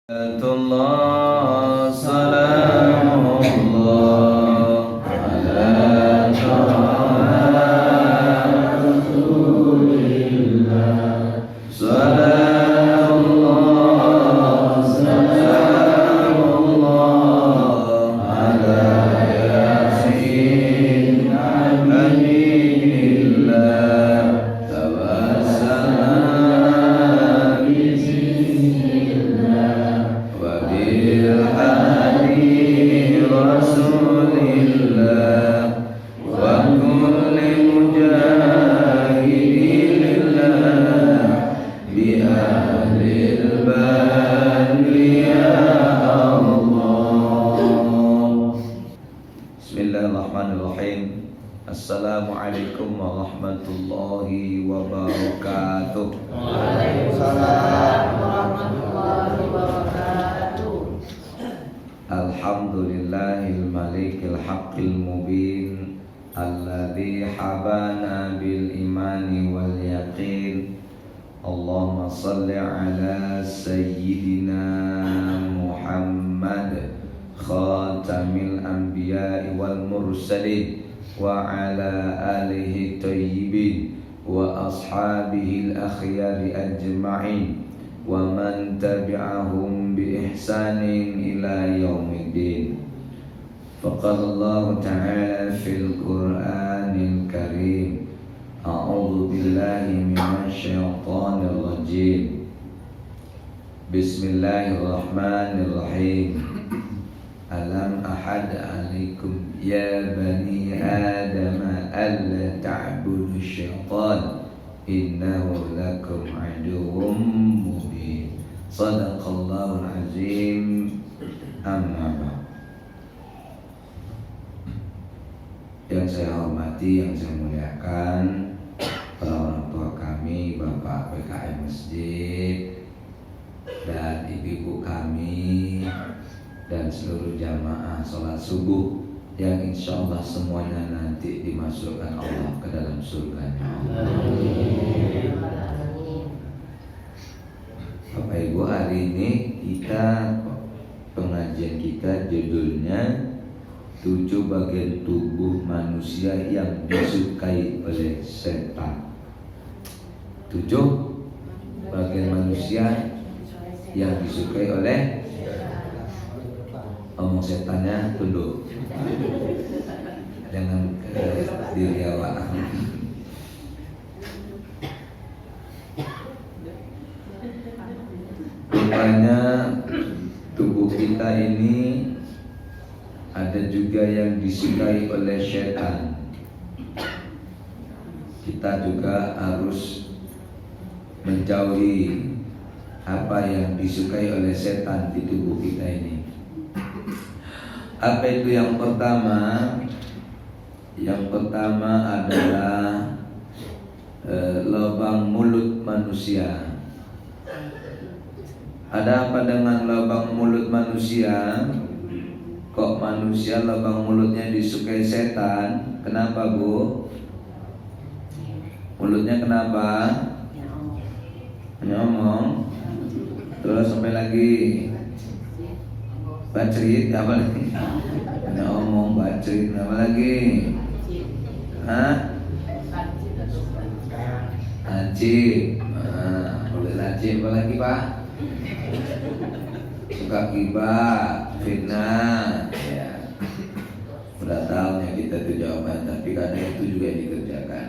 Allah salamullah ala Rasulillah salamullah ala yasin aminillah tawassala Hadi Rasulillah wa kulli mujahidillah bi ahlil badri ya Allah. Bismillahirrahmanirrahim. Assalamualaikum warahmatullahi wabarakatuh. Waalaikumsalam warahmatullahi wabarakatuh. Alhamdulillahil malikil haqqil mubin alladzi habana bil imani wal yaqin. Allahumma salli ala sayyidina Muhammad khatamil anbiya'i wal mursalin wa ala alihi tayyibin wa ashabihi al akhyari ajma'in wa man tabi'ahum bi ihsanin ila yaumiddin. Faqala Allah ta'ala fil Qur'anil Karim, a'udzu billahi minasy syaithanir rajim. Bismillahirrahmanirrahim. Alam ahad alaikum ya bani Adam alla ta'budu syaitan innahu lakum aduwwum mubin. Shadaqallahul azim. Amma ba'd. Yang saya hormati, yang saya muliakan para orang tua kami, Bapak PKM Masjid dan ibu-ibu kami dan seluruh jamaah sholat subuh yang insya Allah semuanya nanti dimasukkan Allah ke dalam surganya. Bapak Ibu, hari ini pengajian kita judulnya 7 bagian tubuh manusia yang disukai oleh setan. 7 bagian manusia yang disukai oleh omong setannya tunduk. Jangan diri awak. Rupanya tubuh kita ini ada juga yang disukai oleh setan. Kita juga harus menjauhi apa yang disukai oleh setan di tubuh kita ini. Apa itu yang pertama? Yang pertama adalah lubang mulut manusia. Ada apa dengan lubang mulut manusia? Kok manusia lubang mulutnya disukai setan? Kenapa, Bu? Mulutnya kenapa? Nyomong. Terus sampai lagi bacrit, apa lagi? Nyomong, bacrit, apa lagi? Hah? Lancip. Boleh lancip, apa lagi, Pak? Suka gibah, fitnah, ya. Udah tahu ya kita itu jawaban, tapi kadang itu juga dikerjakan.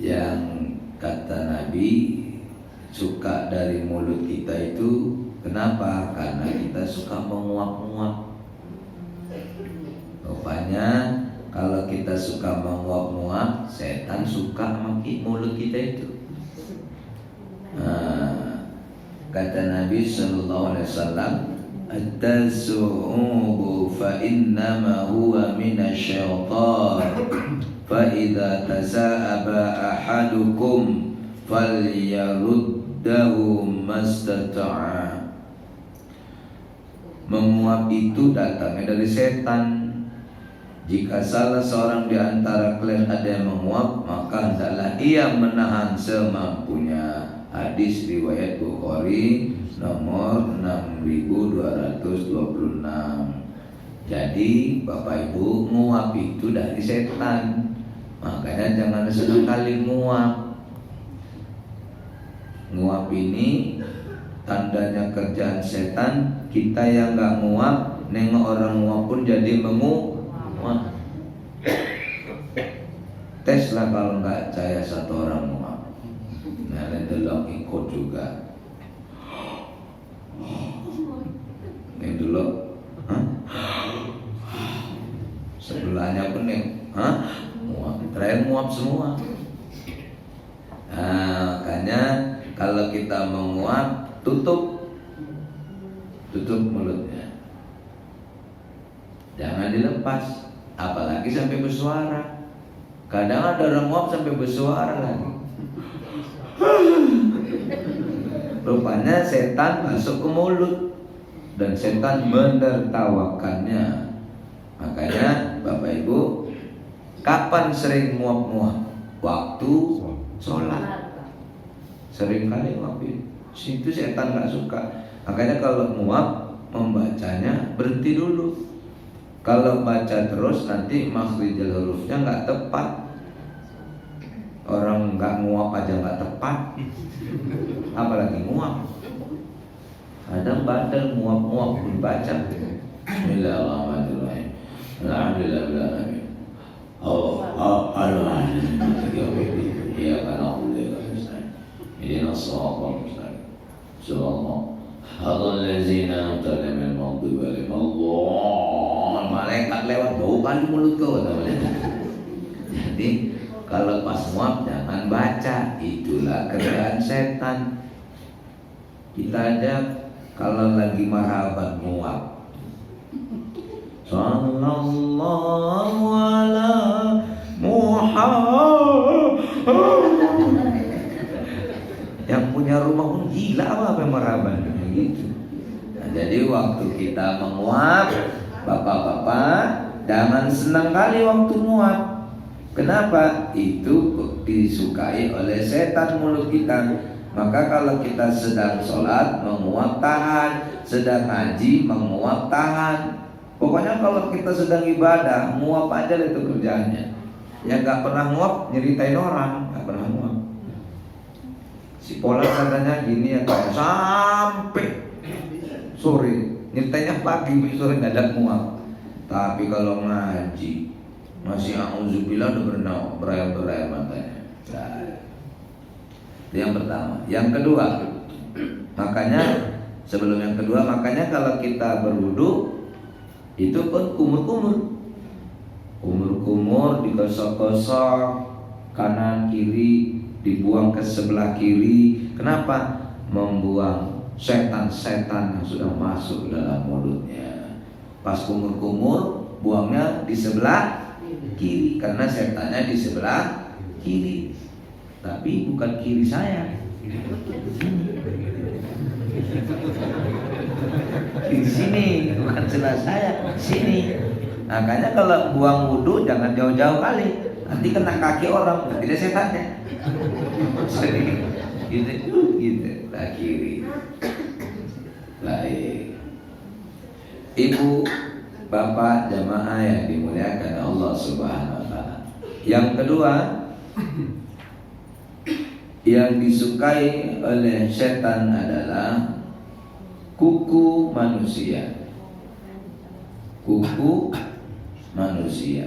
Yang kata Nabi, suka dari mulut kita itu kenapa? Karena kita suka menguap-nguap. Rupanya kalau kita suka menguap-nguap, setan suka sama mulut kita itu. Kata Nabi sallallahu alaihi wasallam, "At-tasu'ubu fa innama huwa minasyaitan. Fa idza tasa'aba ahadukum falyaruddahu mastata'a." Menguap itu datangnya dari setan. Jika salah seorang di antara kalian ada yang menguap, maka hendaklah ia menahan semampunya. Hadis hadis riwayat Bukhari nomor 6226. Jadi Bapak Ibu, nguap itu dari setan. Makanya jangan sekali nguap. Nguap ini tandanya kerjaan setan. Kita yang gak nguap, nengok orang nguap pun jadi menguap. Tes lah kalau nggak percaya satu orang nguap. Nah, delok ikut juga. Ini dulu, sebelahnya pening, nguap, terakhir nguap semua. Nah, makanya kalau kita menguap, tutup mulutnya, jangan dilepas, apalagi sampai bersuara. Kadang ada orang nguap sampai bersuara lagi. Rupanya setan masuk ke mulut dan setan menertawakannya. Makanya Bapak Ibu, kapan sering nguap-nguap? Waktu sholat. Sering kali nguapin. Situ setan gak suka. Makanya kalau nguap, membacanya berhenti dulu. Kalau baca terus nanti makhrijul hurufnya nggak tepat. Orang nggak nguap aja nggak tepat, apalagi nguap. Kadang badan nguap-nguap pun baca. Bismillahirrahmanirrahim. Alhamdulillahirrahmanirrahim. Ya kan alhamdulillah. Ini nasrul mustaqim. Subhanallah. Hadzal ladzina ta'lamu al-maghdubi alaihim Allah. Malaikat lewat bau kali mulut kau namanya. Jadi kalau pas nguap jangan baca, itulah kerjaan setan. Kita aja kalau lagi marhaban nguap. Sallallahu ala Muhammad. Yang punya rumah pun gila apa marhaban gitu. Nah, jadi waktu kita menguap, bapak-bapak jangan senang kali waktu nguap. Kenapa? Itu disukai oleh setan mulut kita. Maka kalau kita sedang sholat menguap tahan, sedang ngaji menguap tahan. Pokoknya kalau kita sedang ibadah nguap aja itu kerjaannya. Yang gak pernah nguap nyeritain orang, gak pernah nguap. Si Pola katanya gini ya, kayak sampai sore, nyeritainnya pagi, sore nggak ada muak. Tapi kalau ngaji masih auzubillah udah berayam matanya. Nah, itu yang pertama. Yang kedua, makanya sebelum yang kedua, makanya kalau kita berwudu itu pun kumur-kumur digosok-gosok kanan kiri, dibuang ke sebelah kiri. Kenapa? Membuang setan-setan yang sudah masuk dalam mulutnya. Pas kumur-kumur, buangnya di sebelah kiri, karena setannya di sebelah kiri. Tapi bukan kiri saya, di sini, bukan sebelah saya, sini. Makanya kalau buang wudhu jangan jauh-jauh kali, nanti kena kaki orang, tidak setannya. Gitu, lah kiri. Baik. Ibu, bapak, jamaah yang dimuliakan Allah Subhanahu wa taala. Yang kedua, yang disukai oleh setan adalah kuku manusia. Kuku manusia.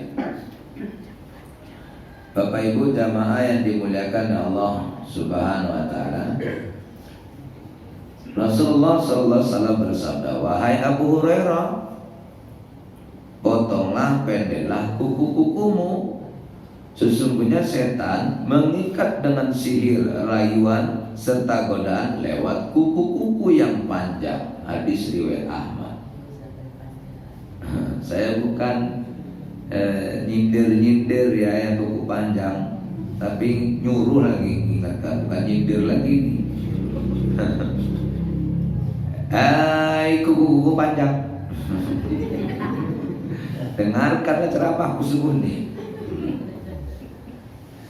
Bapak Ibu jamaah yang dimuliakan Allah Subhanahu wa taala. Rasulullah sallallahu alaihi wasallam bersabda, "Wahai Abu Hurairah, potonglah, pendeklah kuku-kukumu. Sesungguhnya setan mengikat dengan sihir, rayuan serta godaan lewat kuku-kuku yang panjang." Hadis riwayat Ahmad. Saya bukan nyindir ya yang kuku panjang, tapi nyuruh lagi ingatkan, bukan nyindir lagi nih. Hai kuku-kuku panjang, dengarkanlah ceramahku subuh nih.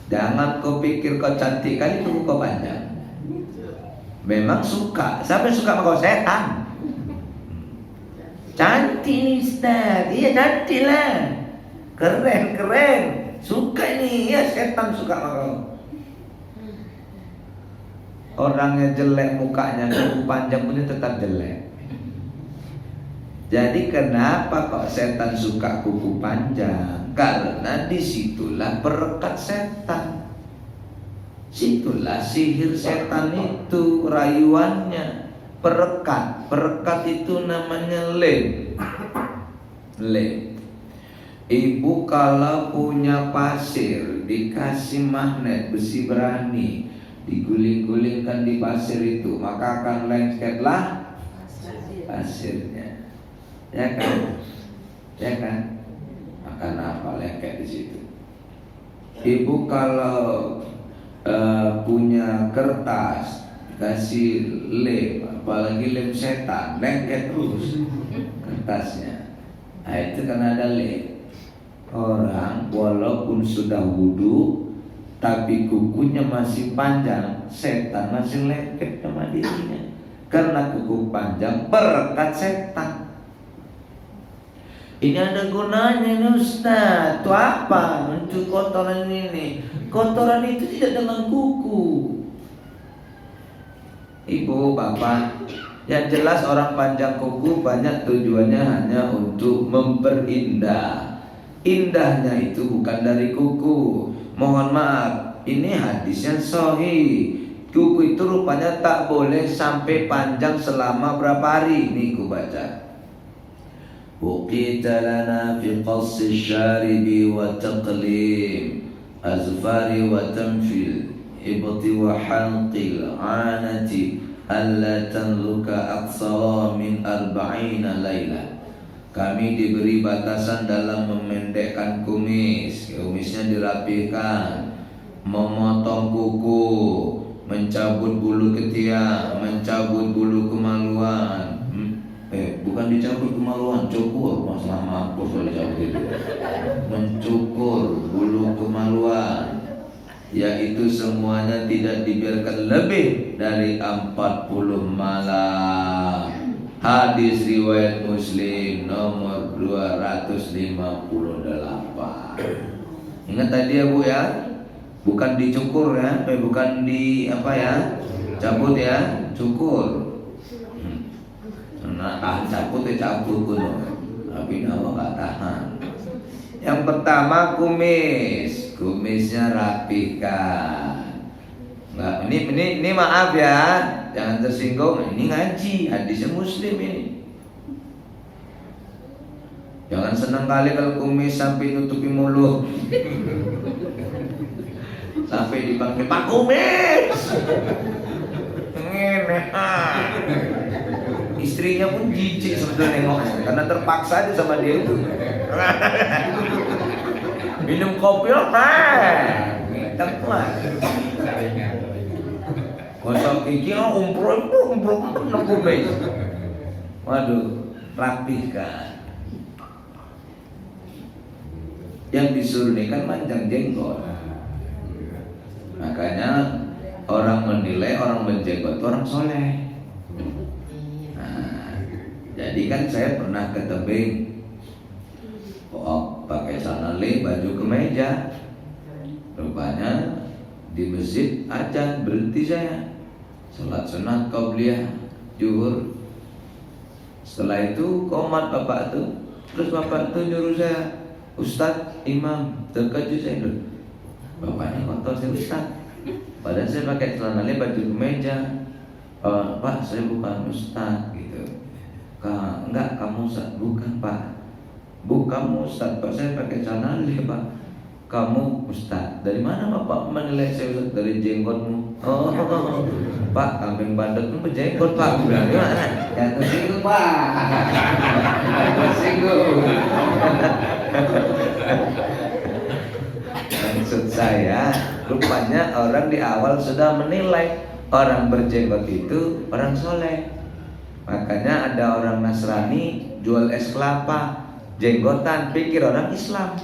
Jangan kau pikir kau cantik kali kuku kau panjang. Memang suka. Siapa yang suka sama kau? Setan. Cantik nih Ustaz. Iya cantik lah. Keren. Suka nih. Ya setan suka sama kau. Orangnya jelek mukanya, kuku panjang pun tetap jelek. Jadi kenapa kok setan suka kuku panjang? Karena disitulah perekat setan. Situlah sihir setan itu, rayuannya. Perekat itu namanya lem. Ibu kalau punya pasir, dikasih magnet besi berani, diguling-gulingkan di pasir itu, maka akan lengketlah pasirnya. Ya kan? Akan apa lengket di situ. Ibu kalau punya kertas, kasih lem, apalagi lem setan, lengket terus kertasnya. Nah itu karena ada lem. Orang walaupun sudah wudhu, tapi kukunya masih panjang, setan masih lengket sama dirinya. Karena kuku panjang perekat setan. Ini ada gunanya nih Ustaz. Itu apa? Untuk kotoran ini. Kotoran itu tidak dengan kuku. Ibu, bapak, yang jelas orang panjang kuku banyak tujuannya hanya untuk memperindah. Indahnya itu bukan dari kuku. Mohon maaf, ini hadisnya sahih. Kuku itu rupanya tak boleh sampai panjang selama berapa hari. Nih ku baca. Uqita lana fi qassi syaribi wa taqlim azfari wa tamfil ibti wa halqil anati alla tanluka aqsara min 40 laila. Kami diberi batasan dalam memendekkan kumisnya dirapihkan, memotong kuku, mencabut bulu ketiak, mencabut bulu kemaluan. Bukan dicabut kemaluan, cukur. Masalah mampus kalau dicabut itu. Mencukur bulu kemaluan, yaitu semuanya tidak dibiarkan lebih dari 40 malam. Hadis riwayat Muslim nomor 258. Ingat tadi ya Bu ya, bukan dicukur ya, bukan di apa ya, cabut ya, cukur. Nah, cabut pun, tapi nama gak tahan. Yang pertama kumisnya rapihkan. Nggak, ini maaf ya, jangan tersinggung. Ini ngaji, hadisnya Muslim ini. Jangan senang kali kalau kumis sampai nutupi mulut. Sampai dipanggil Pak Kumis. Istrinya pun jijik sebetulnya nengoknya, karena terpaksa aja sama dia itu. Minum kopi apa? Tepat. Gosok gigi, umproh kumis. Waduh, rapihkan. Yang disuruh ini kan panjang jenggot. Makanya orang menilai orang berjenggot itu orang soleh. Jadi kan saya pernah ke tebing, pakai sandal, baju kemeja. Rupanya di masjid ajan, berhenti saya salat sunat qabliyah zuhur. Setelah itu qomat bapak tuh, terus bapak tuh nyuruh saya, Ustaz, imam, terkejut saya dulu. Bapaknya kotor saya Ustaz, padahal saya pakai celana baju kemeja. Pak, saya bukan Ustaz gitu. Enggak, kamu Ustaz. Bukan Pak, kamu Ustaz. Pak, saya pakai celana Pak. Kamu Ustaz. Dari mana Bapak menilai saya Ustaz? Dari jenggotmu. Oh, Pak, kambing bandot itu berjenggot Pak. Bilang gimana? Yang tersinggung Pak. Tersinggung. Maksud saya, rupanya orang di awal sudah menilai orang berjenggot itu orang soleh. Makanya ada orang Nasrani jual es kelapa, jenggotan, pikir orang Islam.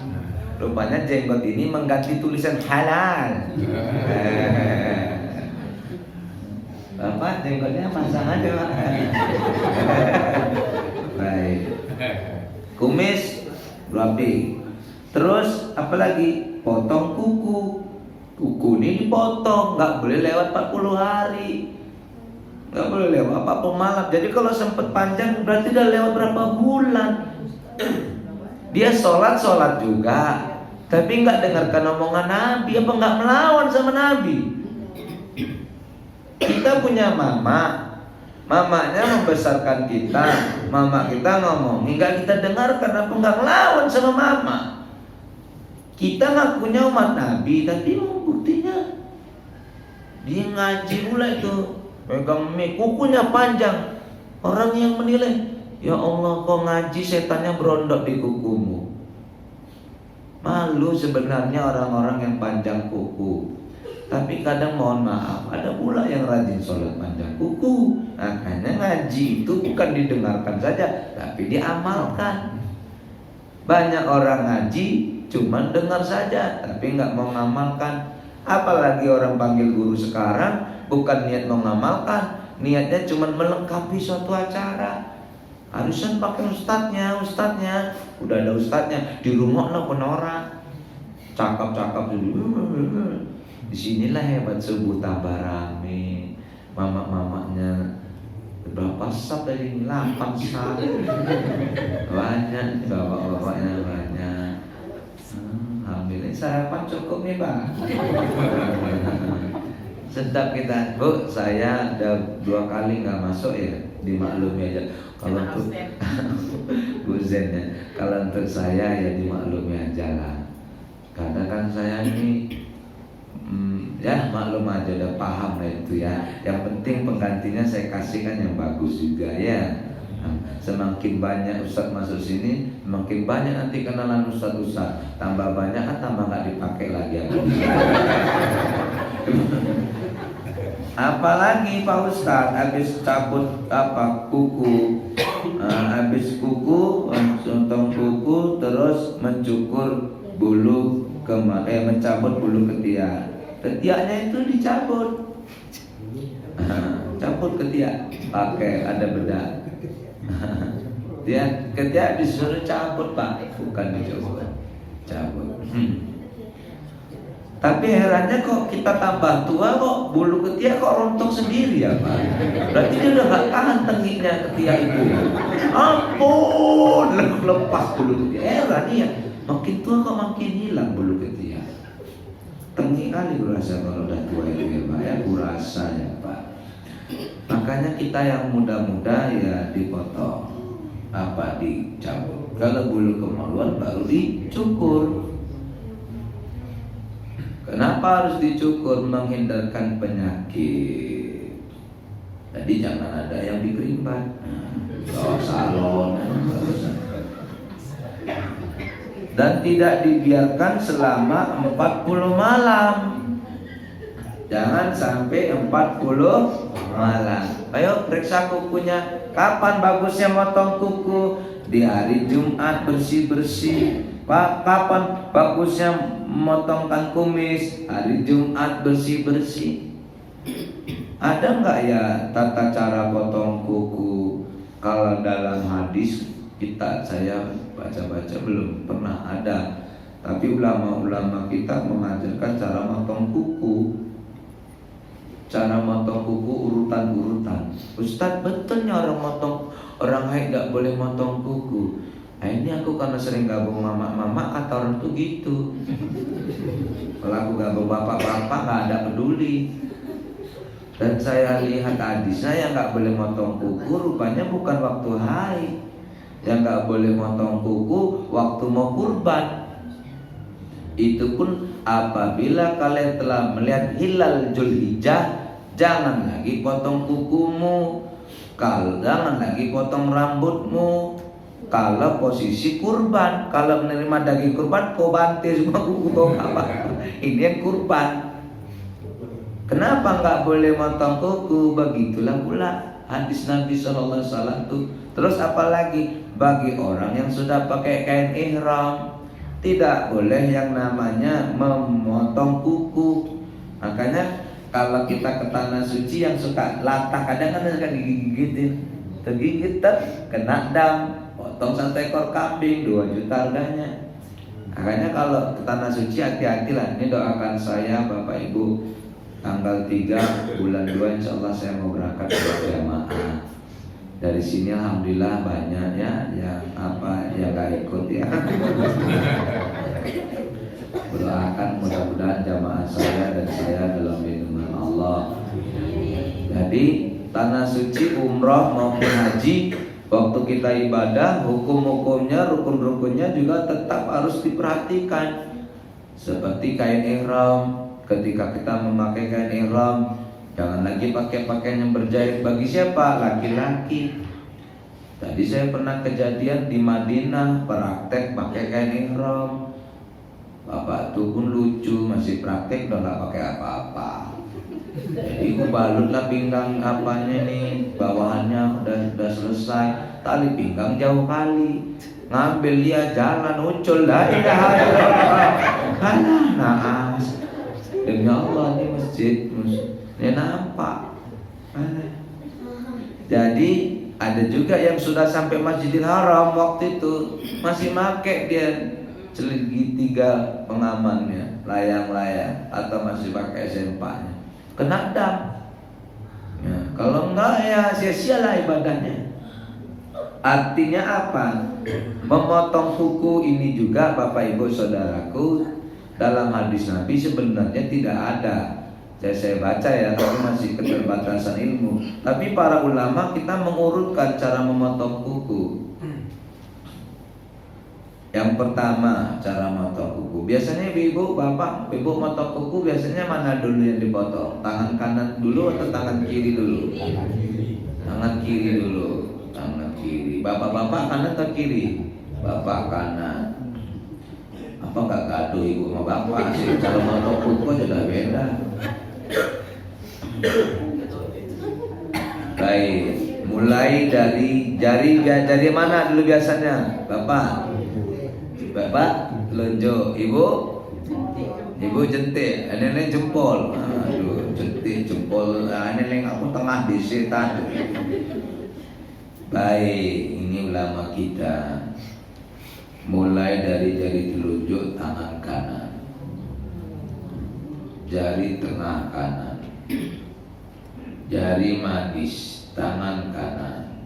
Rupanya jenggot ini mengganti tulisan halal. Bapak jenggotnya pasang aja Pak. Baik. Kumis rapi. Terus apalagi? Potong kuku. Kuku ini dipotong, nggak boleh lewat 40 hari. Nggak boleh lewat 40 malam. Jadi kalau sempat panjang berarti udah lewat berapa bulan. Dia sholat juga, tapi nggak dengarkan omongan Nabi. Apa nggak melawan sama Nabi? Kita punya mamanya membesarkan kita, mama kita ngomong, nggak kita dengarkan. Apa nggak melawan sama mama? Kita ngakunya umat Nabi, tapi buktinya dia ngaji pula itu, pegang mic, kukunya panjang. Orang yang menilai, ya Allah, kau ngaji setannya berondok di kukumu. Malu sebenarnya orang-orang yang panjang kuku. Tapi kadang mohon maaf, ada pula yang rajin sholat panjang kuku. Makanya ngaji itu bukan didengarkan saja, tapi diamalkan. Banyak orang ngaji cuman dengar saja, tapi nggak mau ngamalkan. Apalagi orang panggil guru sekarang bukan niat mau ngamalkan, niatnya cuman melengkapi suatu acara. Harusnya pakai ustadznya. Udah ada ustadznya, di rumah pun orang cakap-cakap dulu. Disinilah hebat subuh tambah rame. Mama-mamanya berapa sab tadi? 8 sab. Banyak bapak-bapaknya banyak. Alhamdulillah sarapan cukup nih Pak. Sedap kita. Bu, saya udah 2 kali nggak masuk ya, dimaklumi aja. Kalau untuk Bu Zen ya, kalau untuk saya ya dimaklumi aja lah. Karena kan saya ini ya maklum aja, udah paham lah itu ya. Yang penting penggantinya saya kasihkan yang bagus juga ya. Semakin banyak ustadz masuk sini, semakin banyak nanti kenalan ustadz. Tambah banyak kan tambah nggak dipakai lagi. Apalagi Pak Ustadz habis cabut kuku, habis kuku, potong kuku, terus mencukur bulu mencabut bulu ketiak. Ketiaknya itu dicabut, cabut ketiak, pakai ada bedak. Dia ketiak disuruh cabut Pak, bukan dicabut, cabut. Tapi herannya kok kita tambah tua kok bulu ketiak kok rontok sendiri ya Pak. Berarti dia udah gak tahan tengiknya ketiak itu. Ampun, lepas bulu ketiak. Heran ya, makin tua kok makin hilang bulu ketiak. Tengik kali kurasa kalau udah tua itu ya Pak ya, kurasa ya Pak. Makanya kita yang muda-muda ya dipotong, dicabut. Kalau bulu kemaluan baru dicukur. Kenapa harus dicukur? Menghindarkan penyakit. Jadi jangan ada yang dikerimbat. Salon. Dan tidak dibiarkan selama 40 malam. Jangan sampai 40 malam. Ayo periksa kukunya. Kapan bagusnya motong kuku? Di hari Jumat bersih-bersih. Pak, kapan bagusnya memotongkan kumis? Hari Jumat bersih-bersih. Ada nggak ya tata cara potong kuku? Kalau dalam hadis saya baca-baca belum pernah ada. Tapi ulama-ulama kita mengajarkan cara motong kuku. Cara motong kuku urutan-urutan. Ustadz, betulnya orang haid nggak boleh motong kuku. Nah ini aku karena sering gabung mama kata orang tuh gitu. Kalau aku gabung bapak-bapak nggak ada peduli. Dan saya lihat hadisnya yang nggak boleh motong kuku rupanya bukan waktu haid. Yang nggak boleh motong kuku waktu mau kurban. Itu pun apabila kalian telah melihat hilal Zulhijjah, jangan lagi potong kukumu. Jangan lagi potong rambutmu. Kalau posisi kurban, kalau menerima daging kurban, kau bantir semua kuku kau apa? Ini yang kurban. Kenapa nggak boleh motong kuku? Begitulah pula hadis Nabi SAW tuh. Terus apalagi bagi orang yang sudah pakai kain ihram, tidak boleh yang namanya memotong kuku. Makanya kalau kita ke tanah suci yang suka latah, kadang kan suka digigitin, tergigit kena dam, potong 1 ekor kambing 2 juta harganya. Makanya kalau ke tanah suci hati-hatilah. Ini doakan saya Bapak Ibu, tanggal 3 bulan 2 insya Allah saya mau berangkat berjamaah. Dari sini alhamdulillah banyak ya yang gak ikut ya. Doakan mudah-mudahan jamaah saya dan saya dalam lindungan Allah. Jadi tanah suci umroh maupun haji, waktu kita ibadah, hukum-hukumnya, rukun-rukunnya juga tetap harus diperhatikan. Seperti kain ihram, ketika kita memakai kain ihram, jangan lagi pakai pakaian yang berjahit. Bagi siapa? Laki-laki. Tadi saya pernah kejadian di Madinah, praktek pakai kain ihram. Bapak tuh pun lucu, masih praktek udah gak pakai apa-apa. Jadi aku balutlah pinggang apanya nih, bawahannya udah selesai, tali pinggang jauh kali, ngambil dia jalan ucul lah, naas. Demi Allah ini masjid, ini nampak. Jadi ada juga yang sudah sampai Masjidil Haram waktu itu masih make dia segitiga pengamannya, layang-layang, atau masih pakai sempaknya, kena dam. Ya, kalau enggak ya sia-sialah ibadahnya. Artinya apa? Memotong kuku ini juga Bapak Ibu Saudaraku, dalam hadis Nabi sebenarnya tidak ada. Saya baca ya, tapi masih keterbatasan ilmu. Tapi para ulama kita mengurutkan cara memotong kuku. Yang pertama cara motong kuku. Biasanya ibu, bapak, ibu motong kuku biasanya mana dulu yang dipotong? Tangan kanan dulu atau tangan kiri dulu? Tangan kiri dulu. Tangan kiri. Bapak-bapak kanan atau kiri? Bapak kanan. Apa nggak gaduh ibu sama bapak sih? Kalau motong kuku sudah beda. Baik. Mulai dari jari mana dulu biasanya? Bapak telunjuk, ibu jentik, nenek jempol. Aduh, jentik jempol, nenek aku tengah di setan. Baik, ini ulama kita. Mulai dari jari telunjuk tangan kanan, jari tengah kanan, jari manis tangan kanan,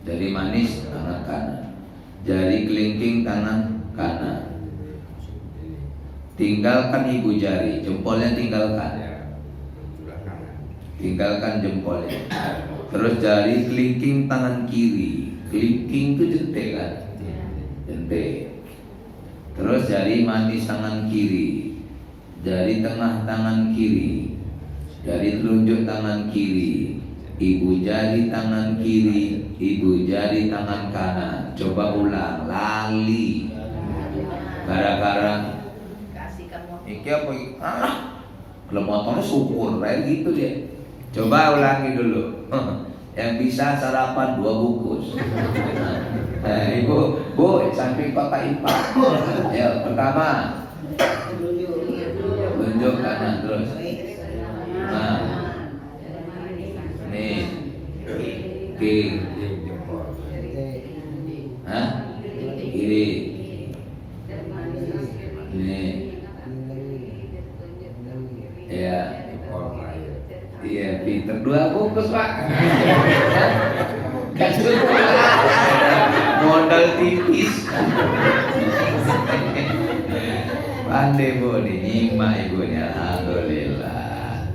jari manis tangan kanan, jari kelingking tangan kanan. Tinggalkan ibu jari, jempolnya tinggalkan jempolnya. Terus jari kelingking tangan kiri, kelingking itu jentik kan, jentik. Terus jari manis tangan kiri, jari tengah tangan kiri, jari telunjuk tangan kiri, ibu jari tangan kiri, ibu jari tangan kanan. Coba ulang, lali. Gara-gara iki apa? Kalau motornya syukur kayak gitu dia. Coba ulangi dulu. Yang bisa sarapan 2 bungkus. Ibu, samping papa ipa. Ya, pertama tunjuk kanan terus. Nah, nih, kiri, kiri, nih, ya, iya, pinter 2 bungkus pak. Modal tipis. Pandai bu, nyimak ibunya, alhamdulillah.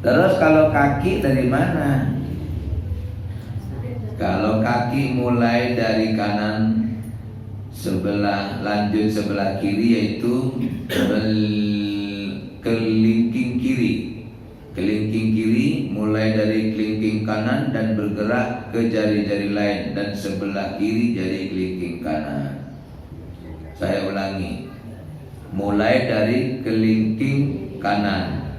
Terus kalau kaki dari mana? Kalau kaki mulai dari kanan sebelah, lanjut sebelah kiri, yaitu kelingking kiri. Kelingking kiri mulai dari kelingking kanan dan bergerak ke jari-jari lain, dan sebelah kiri jari kelingking kanan. Saya ulangi, mulai dari kelingking kanan,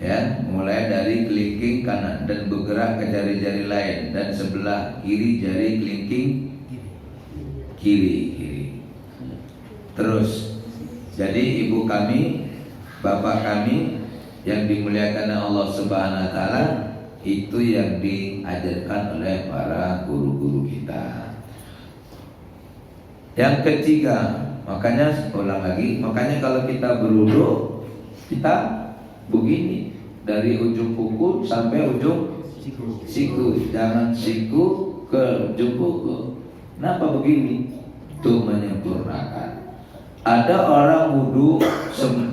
ya, mulai dari kelingking kanan dan bergerak ke jari-jari lain, dan sebelah kiri jari kelingking kiri. Terus, jadi ibu kami Bapak kami yang dimuliakan Allah Subhanahu wa taala, itu yang diajarkan oleh para guru-guru kita. Yang ketiga, makanya ulang lagi, makanya kalau kita berwudu kita begini dari ujung kuku sampai ujung siku, jangan siku ke ujung kuku. Kenapa begini? Itu menyempurnakan. Ada orang wudu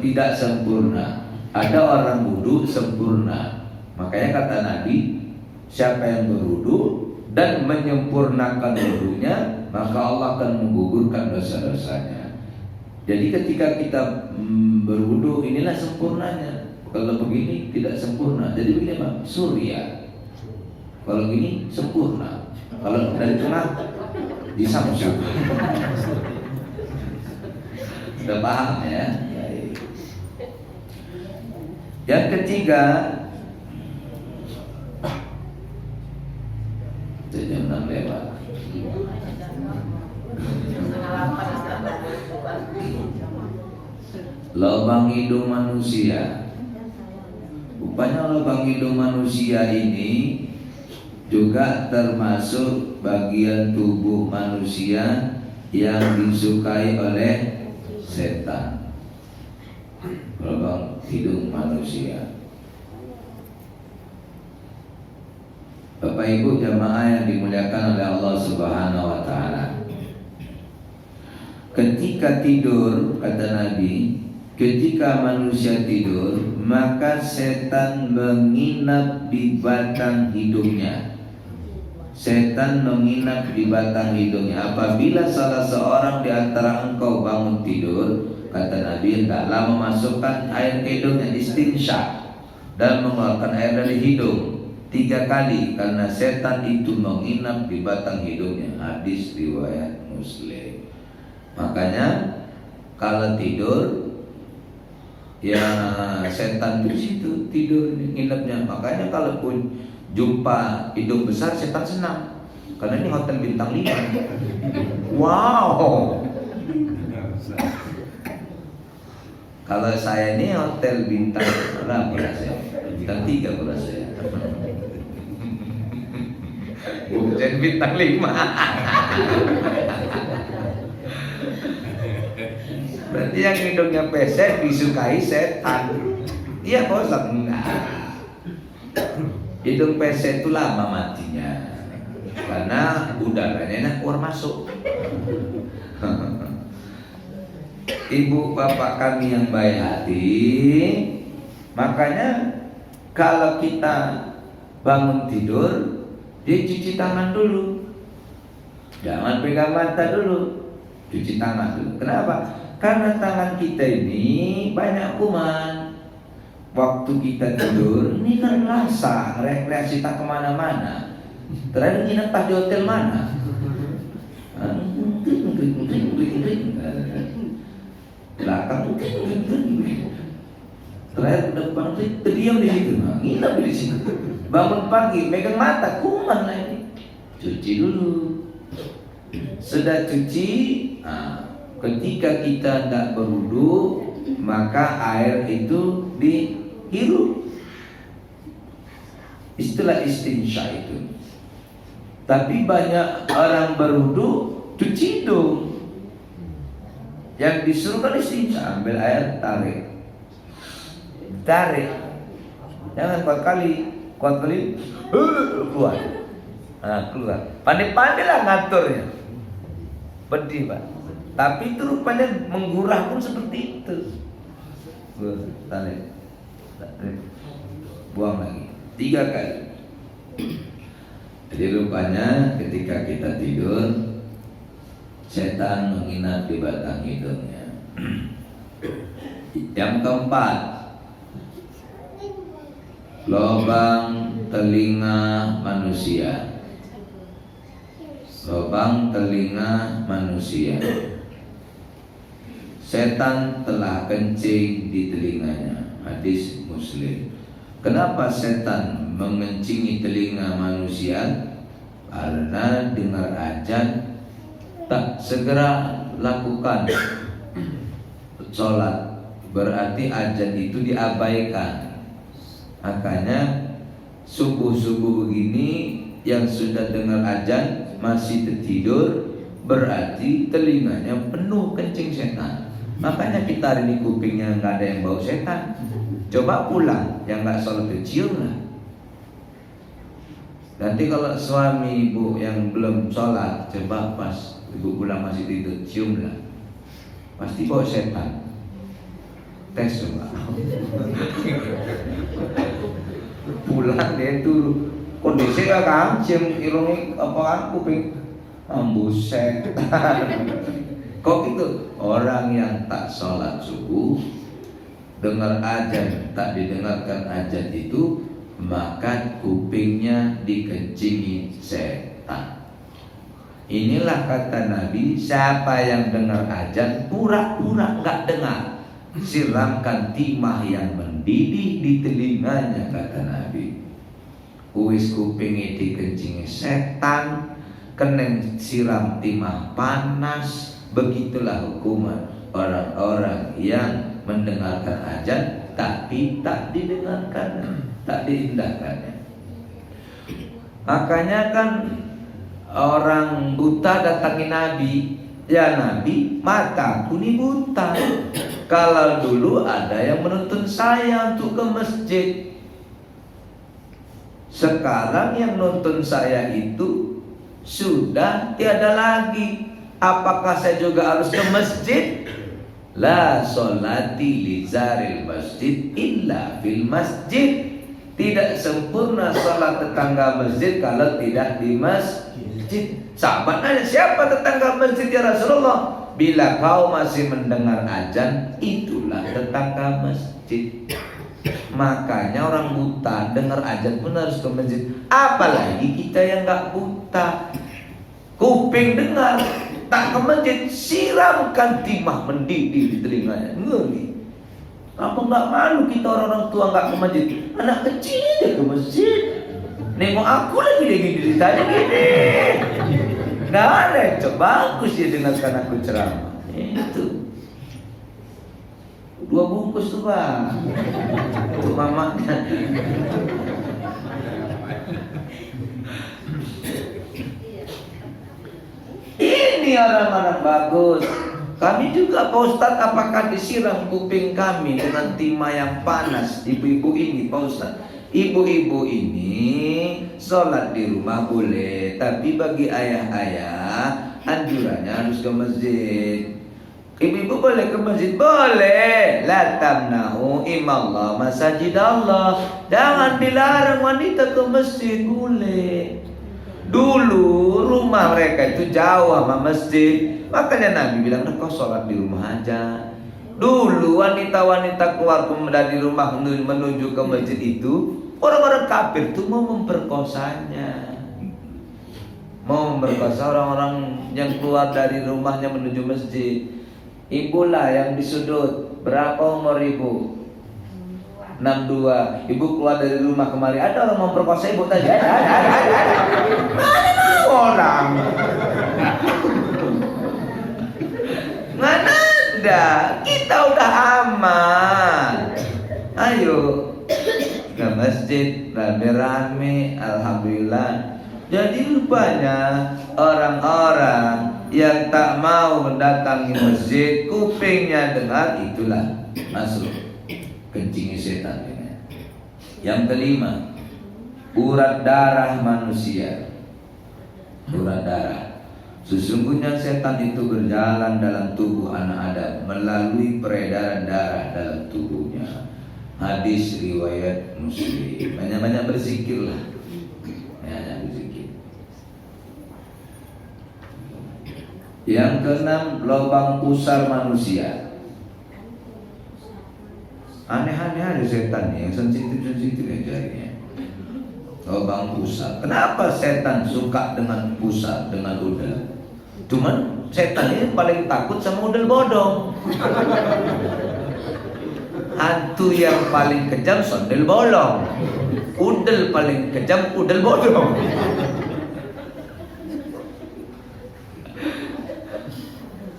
tidak sempurna, ada orang wudu sempurna. Makanya kata Nabi, siapa yang berwudu dan menyempurnakan wudunya, maka Allah akan menggugurkan dosa-dosanya. Jadi ketika kita berwudu, inilah sempurnanya. Kalau begini tidak sempurna. Jadi begini Pak, surya. Kalau gini sempurna. Kalau dari tengah di Samsung. Sudah paham ya? Yang ketiga, jam 6 lewat. Lubang hidung manusia. Rupanya lubang hidung manusia ini juga termasuk bagian tubuh manusia yang disukai oleh setan. Lubang hidung manusia. Bapak Ibu jamaah yang dimuliakan oleh Allah Subhanahu wa taala. Ketika tidur, kata Nabi, ketika manusia tidur, maka setan menginap di batang hidungnya. Setan menginap di batang hidungnya. Apabila salah seorang di antara engkau bangun tidur, kata Nabi, hendaklah memasukkan air ke hidungnya, istinsyak, dan mengeluarkan air dari hidung 3 kali, karena setan itu menginap di batang hidungnya. Hadis riwayat Muslim. Makanya kalau tidur, ya setan di situ tidur nginepnya. Makanya kalau pun jumpa hidung besar, setan senang, karena ini hotel bintang 5. Wow. Kalau saya ini hotel bintang berapa saya? Bintang 3 pula saya. Bukan bintang 5. Berarti yang hidungnya pesek disukai setan. Iya bos, enggak. Hidung pesek itu lama matinya, karena udaranya enak keluar masuk. Ibu bapak kami yang baik hati, makanya kalau kita bangun tidur, dia cuci tangan dulu. Jangan pegang mata dulu, cuci tangan dulu. Kenapa? Karena tangan kita ini banyak kuman. Waktu kita tidur, ini kan rasa rekreasi tak kemana-mana. Terakhir nginep pas di hotel mana? Belakang, terakhir depan terdiam di situ, nginep di situ. Bangun pagi, megang mata, kuman lah ini. Cuci dulu. Sudah cuci, ketika kita tidak berwudu, maka air itu dihirup. Istilah istinsya itu. Tapi banyak orang berwudu cuci hidung. Yang disuruh kan istinsya, ambil air, tarik. Jangan kuat kali keluar. Keluar. Pandai-pandai lah ngaturnya. Pedih Pak. Tapi itu rupanya menggurah pun seperti itu. Tarik. Buang lagi 3 kali. Jadi rupanya ketika kita tidur, setan menginap di batang hidungnya. Yang keempat, lubang telinga manusia. Lubang telinga manusia. Setan telah kencing di telinganya. Hadis Muslim. Kenapa setan mengencingi telinga manusia? Karena dengar azan tak segera lakukan sholat, berarti azan itu diabaikan. Makanya subuh-subuh begini yang sudah dengar azan masih tertidur, berarti telinganya penuh kencing setan. Makanya kita hari ini kupingnya nggak ada yang bau setan. Coba pulang yang nggak sholat cium lah. Nanti kalau suami ibu yang belum sholat, coba pas ibu pulang masih tidur, cium lah. Pasti bau setan. Tes coba. Pulang dia turun. Kondisi kan cium irungi apa kan kuping ambuset. Kok itu orang yang tak sholat subuh, dengar azan tak didengarkan azan itu, maka kupingnya dikencingi setan. Inilah kata Nabi, siapa yang dengar azan pura-pura nggak dengar, siramkan timah yang mendidih di telinganya, kata Nabi. Uwis kupingnya dikencingi setan, kena siram timah panas. Begitulah hukuman orang-orang yang mendengarkan azan tapi tak didengarkan, tak diindahkannya. Makanya kan orang buta datangi Nabi, ya Nabi, mataku ini buta. Kalau dulu ada yang menuntun saya untuk ke masjid, sekarang yang nuntun saya itu sudah tiada lagi. Apakah saya juga harus ke masjid? La sholati li zaril masjid illa fil masjid. Tidak sempurna salat tetangga masjid kalau tidak di masjid. Sahabat nanya, siapa tetangga masjid ya Rasulullah? Bila kau masih mendengar azan, itulah tetangga masjid. Makanya orang buta dengar azan pun harus ke masjid. Apalagi kita yang nggak buta, kuping dengar tak ke masjid, siramkan timah mendidih di telinganya. Ngeri. Apa nggak malu kita orang-orang tua nggak ke masjid? Anak kecil aja ke masjid. Nengok aku lagi gini tadi gini. Nggak ada, coba bagus ya dengarkan aku ceramah. Itu 2 bungkus tuh bang, untuk mamanya. Ini orang-orang bagus. Kami juga Pak Ustadz, apakah disiram kuping kami dengan timah yang panas? Ibu-ibu ini Pak Ustadz, ibu-ibu ini sholat di rumah boleh, tapi bagi ayah-ayah anjurannya harus ke masjid. Ibu-ibu boleh ke masjid? Boleh. La tamna'u imallah masajid Allah. Jangan dilarang wanita ke masjid. Boleh. Dulu rumah mereka itu jauh sama masjid, makanya Nabi bilang, kau sholat di rumah aja. Dulu wanita-wanita keluar dari rumah menuju ke masjid itu, orang-orang kafir itu mau memperkosanya, mau memperkosa orang-orang yang keluar dari rumahnya menuju masjid. Ibulah yang disudut. Berapa umur ibu? 62. Ibu keluar dari rumah kemari, ada orang memperkosa ibu tadi. Mana orang? Mana ada? Kita udah aman. Ayo ke masjid rame-rame, alhamdulillah. Jadi rupanya orang-orang yang tak mau mendatangi masjid, kupingnya dengar, itulah masuk kencing setan ini. Yang kelima, urat darah manusia. Urat darah. Sesungguhnya setan itu berjalan dalam tubuh anak Adam melalui peredaran darah dalam tubuhnya. Hadis riwayat Muslim. Banyak-banyak berzikirlah. Banyak berzikir. Yang keenam, lubang pusar manusia. Aneh-aneh ada setan nih, yang sensitif-sensitif ya jarinya. Lubang pusar. Kenapa setan suka dengan pusar, dengan udel? Cuman setan ini paling takut sama udel bodong. Hantu yang paling kejam sondel bolong. Udel paling kejam udel bodong.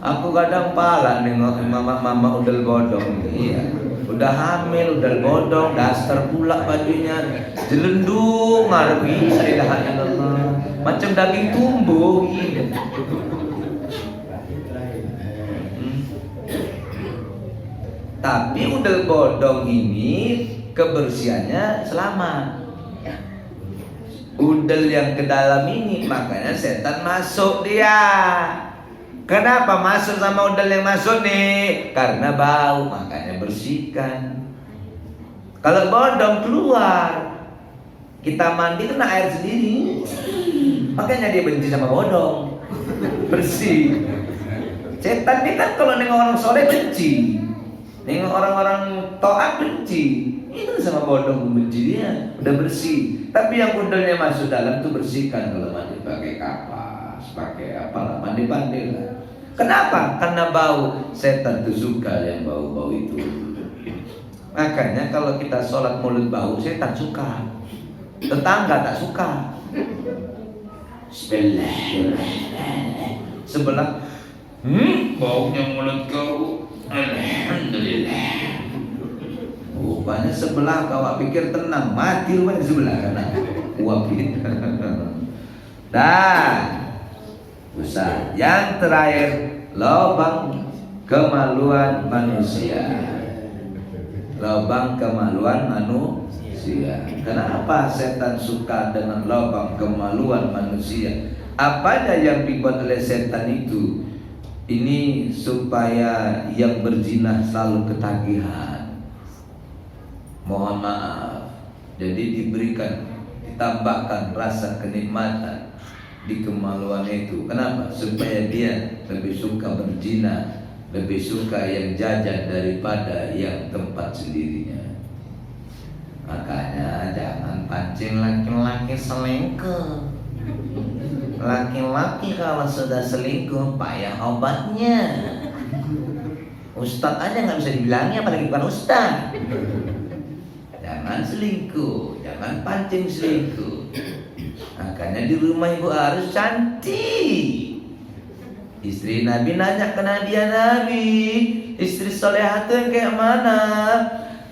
Aku kadang pala nengok mama udel bodong. Iya. Udah hamil, udel bodong, daster pula bajunya, jelendung, ngarep la ilaha illallah. Macam daging tumbuh gitu. Tapi udel bodong ini kebersihannya selamat. Udel yang ke dalam ini makanya setan masuk dia. Kenapa masuk sama udel yang masuk nih? Karena bau, makanya bersihkan. Kalau bodong keluar, kita mandi kena air sendiri, makanya dia benci sama bodong. Bersih. Setan ini kan kalau nengok orang soleh benci, nengok orang-orang taat benci. Itu sama bodong benci dia, udah bersih. Tapi yang udelnya masuk dalam tuh bersihkan. Kalau mandi pakai kapas, pakai apalah, mandi-mandi lah. Kenapa? Karena bau. Setan tuh suka yang bau-bau itu. Makanya kalau kita sholat mulut bau, setan suka. Tetangga tak suka. Bismillahirrahmanirrahim. Sebelah, baunya mulut kau. Alhamdulillah. Rupanya sebelah kau pikir tenang, mati rupanya di sebelah kanan. Wapit. Dan Ustaz, yang terakhir, lubang kemaluan manusia. Lubang kemaluan manusia. Kenapa setan suka dengan lubang kemaluan manusia? Apanya yang dibuat oleh setan itu? Ini supaya yang berzina selalu ketagihan. Mohon maaf. Jadi diberikan, ditambahkan rasa kenikmatan di kemaluan itu. Kenapa? Supaya dia lebih suka berzina, lebih suka yang jajan daripada yang tempat sendirinya. Makanya jangan pancing laki-laki selingkuh. Laki-laki kalau sudah selingkuh payah obatnya. Ustadz aja nggak bisa dibilangnya, apalagi bukan ustadz. Jangan selingkuh, jangan pancing selingkuh. Makanya di rumah ibu harus cantik. Istri Nabi nanya ke Nabi, istri solehah itu yang kayak mana?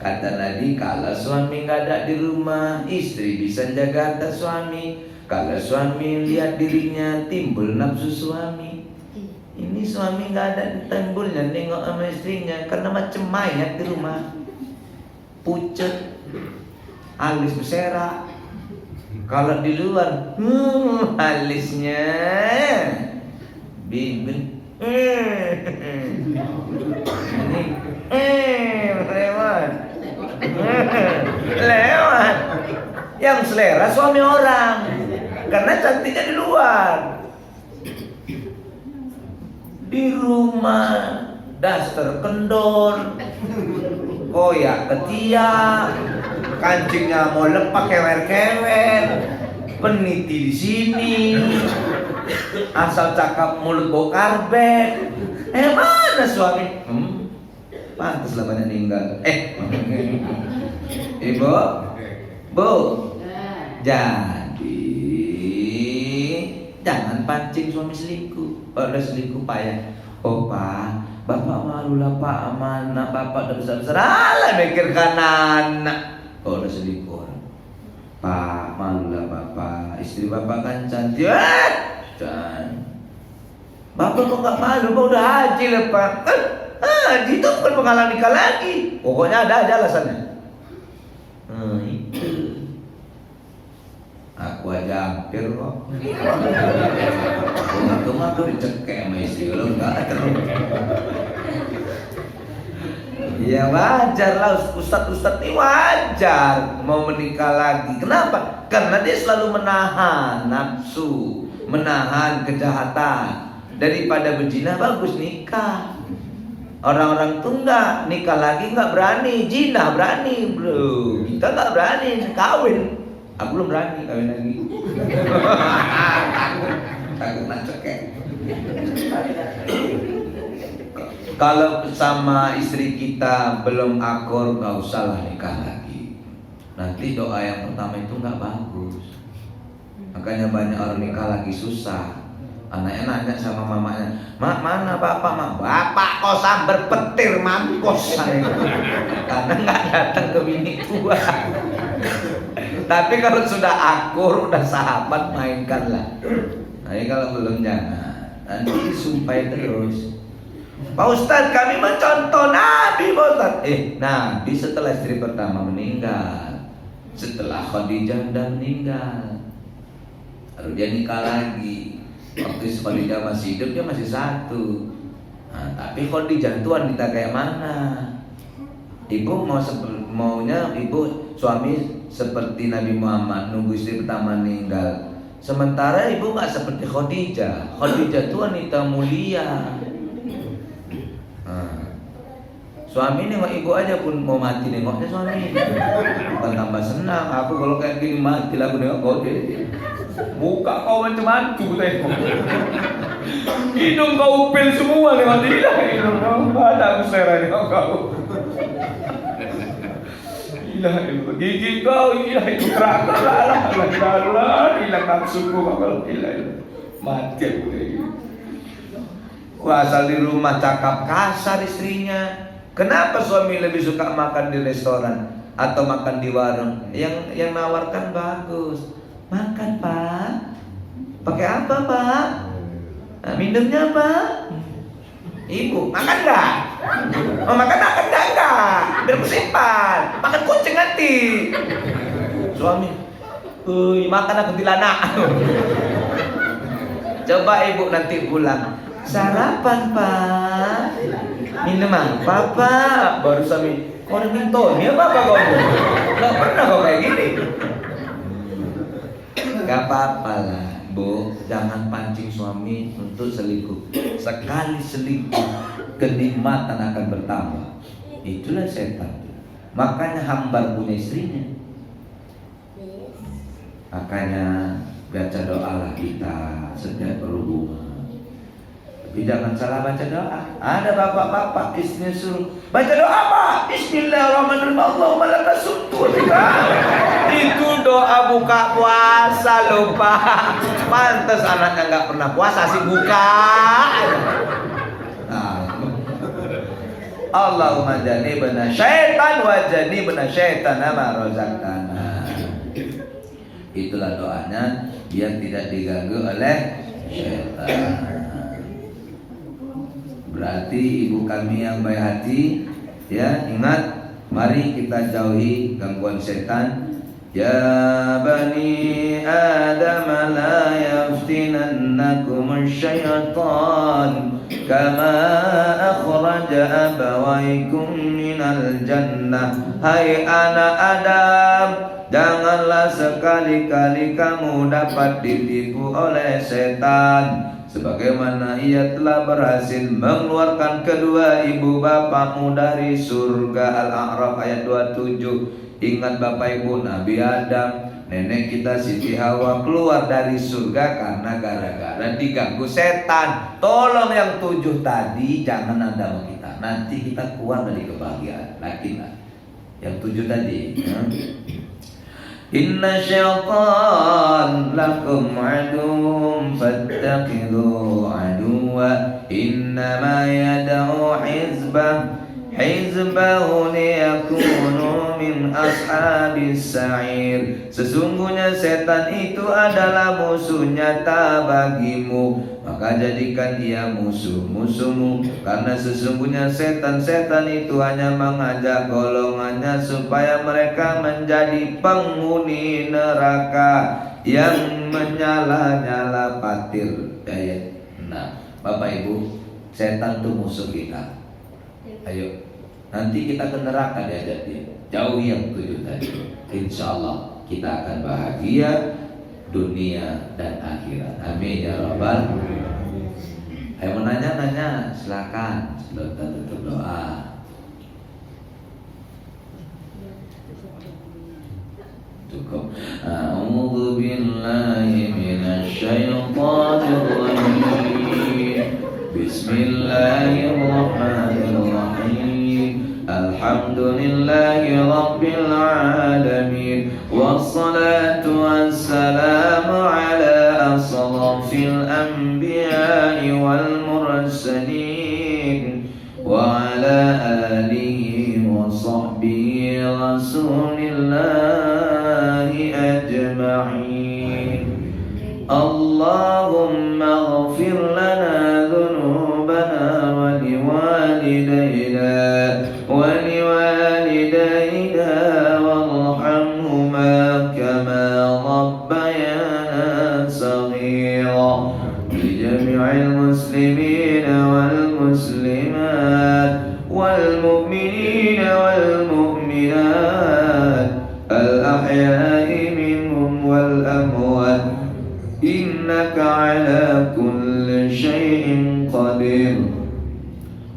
Kata Nabi, kalau suami nggak ada di rumah, istri bisa jaga harta suami. Kalau suami lihat dirinya, timbul nafsu suami. Ini suami nggak ada timbulnya nengok sama istrinya, karena macam mayat di rumah, pucet, alis berserak. Kalau di luar, alisnya bibir, lewat, lewat. Yang selera suami orang, karena cantiknya di luar. Di rumah daster kendor, koyak ketiak, kancingnya mau lepak kewer-kewer, peniti di sini, asal cakap mulut bau karbet. Mana suami? Pantas lah banyak meninggal. Ibu, bu, jadi jangan pancing suami selingkuh. Kalau udah selingkuh payah. Oh pak, bapak malu lah pak sama anak bapak udah besar-besar. Alah mikirkan anak. Kalau udah selingkuh, pak malu lah bapak, istri bapak kan cantik. Bapak kok gak malu? Bapak udah haji lah pak. Haji itu bukan penghalang nikah lagi. Pokoknya ada aja alasannya. Itu aku aja hampir kok. Untung aku dicekek sama istri, kalau enggak terus. Ya wajar lah, ustadz ini wajar mau menikah lagi. Kenapa? Karena dia selalu menahan nafsu, menahan kejahatan. Daripada berzina bagus nikah. Orang-orang tuh enggak nikah lagi, enggak berani, zina berani bro. Kita enggak berani kawin. Aku belum berani kawin lagi. Takut nak cekek. Kalau sama istri kita belum akur, nggak usahlah nikah lagi. Nanti doa yang pertama itu nggak bagus. Makanya banyak orang nikah lagi susah. Anaknya nanya sama mamanya, "Mak, mana bapak, mak?" "Bapak kok sambar petir mampus." Karena nggak datang ke bini tua. Tapi kalau sudah akur, udah sahabat, mainkanlah. Tapi kalau belum jangan, nanti disumpahi terus. "Pak Ustadz, kami mencontoh Nabi, Pak Ustadz." Nabi setelah istri pertama meninggal, setelah Khadijah udah meninggal, lalu dia nikah lagi. Waktu Khadijah masih hidup dia masih satu. Nah, tapi Khadijah itu wanita kayak mana? Ibu maunya ibu suami seperti Nabi Muhammad, nunggu istri pertama meninggal. Sementara ibu nggak seperti Khadijah. Khadijah itu wanita mulia. Nah, suami nengok ibu aja pun mau mati nengoknya suami. Bukan tambah senang. Aku kalau kayak gini mati lah aku nengok kau deh. Muka kau macam-macam tengok. Hidung kau upil semua nengok dia. Hidung kau ada aku selera nengok kau. Gigi kau hilang itu keraka lah hilang nafsuku kalau hilang mati aku lagi. Asal di rumah cakap kasar istrinya. Kenapa suami lebih suka makan di restoran atau makan di warung? Yang nawarkan bagus. "Makan Pak. Pakai apa Pak? Nah, minumnya Pak?" "Ibu makan enggak? Oh, makan enggak? Biar simpan. Makan kucing nanti." Suami, makan aku kuntilanak." Coba ibu nanti pulang, "Sarapan Pak. Minum apa Pak?" Baru suami, "Kau udah minta ini apa kau? Gak pernah kau kayak gini." Gak apa-apa lah Bu, jangan pancing suami untuk selingkuh. Sekali selingkuh, kenikmatan akan bertambah. Itulah setan. Makanya hambar punya istrinya. Makanya baca doalah kita setiap berhubungan. Tapi jangan salah baca doa. Ada bapak-bapak istrinya suruh baca doa Pak. Bismillahirrahmanirrahim. Allahumma laka sumtu. Itu doa buka puasa loh Pak. Pantes anaknya nggak pernah puasa sih buka. Allahumma jannibna syaitan wa jannibna syaitana ma razaqtana. Itulah doanya biar tidak diganggu oleh syaitan. Berarti ibu kami yang baik hati, ya ingat, mari kita jauhi gangguan setan. Ya bani Adam la yaftinannakum syaitan kama akhraja abawaikum minal jannah. Hai anak Adam, janganlah sekali-kali kamu dapat ditipu oleh setan, sebagaimana ia telah berhasil mengeluarkan kedua ibu bapakmu dari surga. Al-A'raf ayat 27. Ingat Bapak Ibu, Nabi Adam, nenek kita Siti Hawa keluar dari surga karena gara-gara diganggu setan. Tolong yang 7 tadi jangan ada sama kita. Nanti kita keluar dari kebahagiaan. Yakinlah. Yang 7 tadi. Inna syaitan lakum aduwwun fattakhidhu aduwwa innama yad'u hizbahu liyakunu min ashabis sa'ir. Sesungguhnya setan itu adalah musuh nyata bagimu, maka jadikan dia musuh-musuhmu. Karena sesungguhnya setan-setan itu hanya mengajak golongannya supaya mereka menjadi penghuni neraka yang menyala-nyala patir. Ayat 6. Bapak Ibu, setan itu musuh kita. Ayo, nanti kita ke neraka diajak dia. Jauhi yang 7 tadi. Insya Allah kita akan bahagia dunia dan akhirat. Amin ya Rabbal. Ayo mau nanya, silakan. Sebelum tutup doa. Cukup. A'udzu billahi minasy syaithanir rajim. Bismillahirrahmanirrahim. Alhamdulillahi rabbil alamin. Wassalatu wassalamu ala asrafil anbiya اللهم اغفر لنا ذنوبنا ولوالدينا وارحمهما كما ربيانا صغيرا. لجميع المسلمين والمسلمات والمؤمنين والمؤمنات الأحياء منهم والأموات إنك على كل شيء قدير.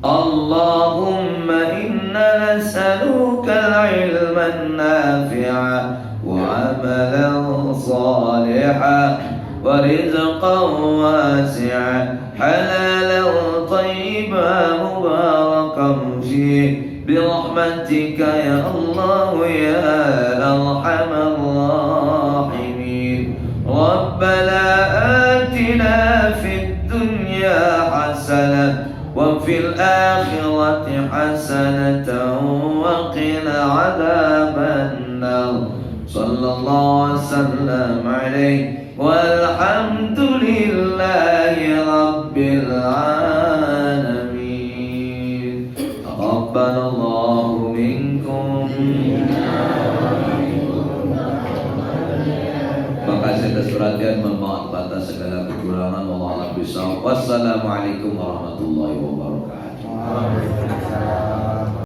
اللهم إنا نسألك العلم النافع وعملا صالحا ورزقا واسعا حلالا طيبا مباركا فيه برحمتك يا الله يا أرحم الراحمين. ربنا آتنا في الدنيا حسنة وفي الآخرة حسنة وقنا عذاب النار. صلى الله وسلم عليه والحمد لله رب العالمين. تقبل الله منكم. Makasih atas perhatian, mohon maaf atas segala kekurangan. Wallahu a'lam bishawab. Wassalamualaikum warahmatullahi wabarakatuh.